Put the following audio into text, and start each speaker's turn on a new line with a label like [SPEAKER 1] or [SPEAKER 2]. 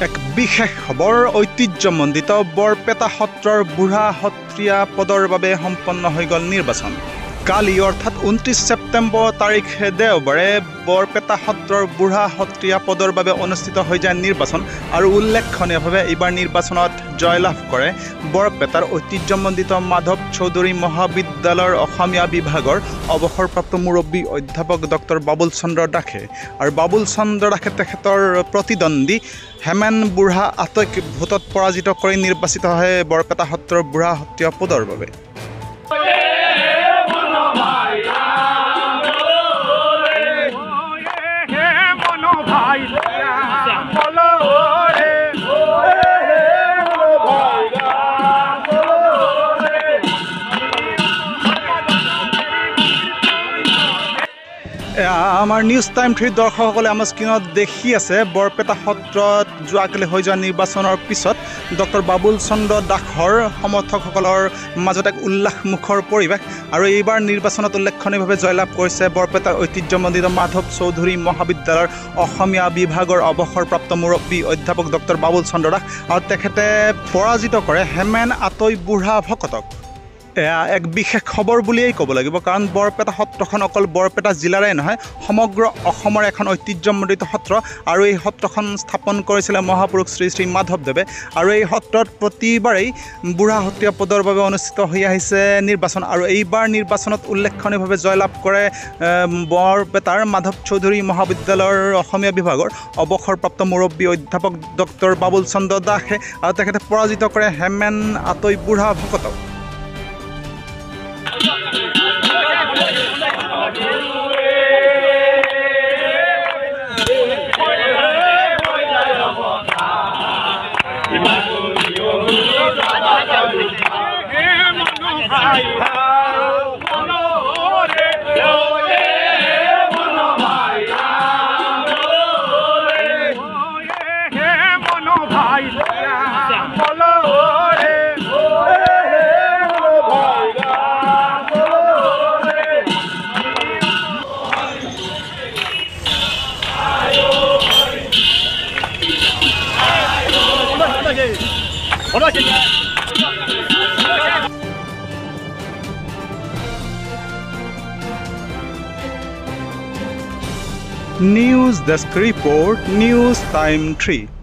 [SPEAKER 1] এক বিশেষ খবৰ ঐতিহ্যমণ্ডিত বৰপেটা সত্ৰৰ বুঢ়া সত্ৰীয়া পদৰ বাবে সম্পন্ন হৈ গ'ল নিৰ্বাচন। কালি অৰ্থাৎ 29 ছেপ্টেম্বৰ তাৰিখে দেওবাৰে বৰপেটা সত্ৰৰ বুঢ়া সত্ৰীয়া পদৰ বাবে অনুষ্ঠিত হৈ যায় নিৰ্বাচন আৰু উল্লেখনীয়ভাৱে এইবাৰ নিৰ্বাচনত জয়লাভ কৰে বৰপেটাৰ ঐতিহ্যমণ্ডিত মাধৱ চৌধুৰী মহাবিদ্যালয়ৰ অসমীয়া বিভাগৰ অৱসৰপ্ৰাপ্ত মুৰব্বী অধ্যাপক ডক্টৰ বাবুল চন্দ্ৰ দাসে। আৰু বাবুল চন্দ্ৰ দাসে তেখেতৰ প্ৰতিদ্বন্দ্বী হেমেন বুঢ়া আটক ভোটত পৰাজিত কৰি নিৰ্বাচিত হয় বৰপেটা সত্ৰৰ বুঢ়া সত্ৰীয়া পদৰ বাবে। আমাৰ নিউজ টাইম 3 দৰ্শকসকলে আমাৰ স্ক্ৰীণত দেখি আছে বৰপেটা সত্ৰত যোৱাকালি হৈ যোৱা নিৰ্বাচনৰ পিছত ডক্টৰ বাবুল চন্দ্ৰ দাসৰ সমৰ্থকসকলৰ মাজত এক উল্লাসমুখৰ পৰিৱেশ। আৰু এইবাৰ নিৰ্বাচনত উল্লেখনীয়ভাৱে জয়লাভ কৰিছে বৰপেটাৰ ঐতিহ্যমণ্ডিত মাধৱ চৌধুৰী মহাবিদ্যালয়ৰ অসমীয়া বিভাগৰ অৱসৰপ্ৰাপ্ত মুৰব্বী অধ্যাপক ডক্টৰ বাবুল চন্দ্ৰ দাস। আৰু তেখেতে পৰাজিত কৰে হেমেন আটৈ বুঢ়া ভকতক। এয়া এক বিশেষ খবৰ বুলিয়েই ক'ব লাগিব, কাৰণ বৰপেটা সত্ৰখন অকল বৰপেটা জিলাৰে নহয়, সমগ্ৰ অসমৰ এখন ঐতিহ্যমণ্ডিত সত্ৰ। আৰু এই সত্ৰখন স্থাপন কৰিছিলে মহাপুৰুষ শ্ৰী শ্ৰী মাধৱদেৱে। আৰু এই সত্ৰত প্ৰতিবাৰেই বুঢ়া সত্ৰীয়া পদৰ বাবে অনুষ্ঠিত হৈ আহিছে নিৰ্বাচন। আৰু এইবাৰ নিৰ্বাচনত উল্লেখনীয়ভাৱে জয়লাভ কৰে বৰপেটাৰ মাধৱ চৌধুৰী মহাবিদ্যালয়ৰ অসমীয়া বিভাগৰ অৱসৰপ্ৰাপ্ত মুৰব্বী অধ্যাপক ডক্টৰ বাবুল চন্দ্ৰ দাসে। আৰু তেখেতে পৰাজিত কৰে হেমেন আটৈ বুঢ়া ভকতক। News Desk Report, News Time 3.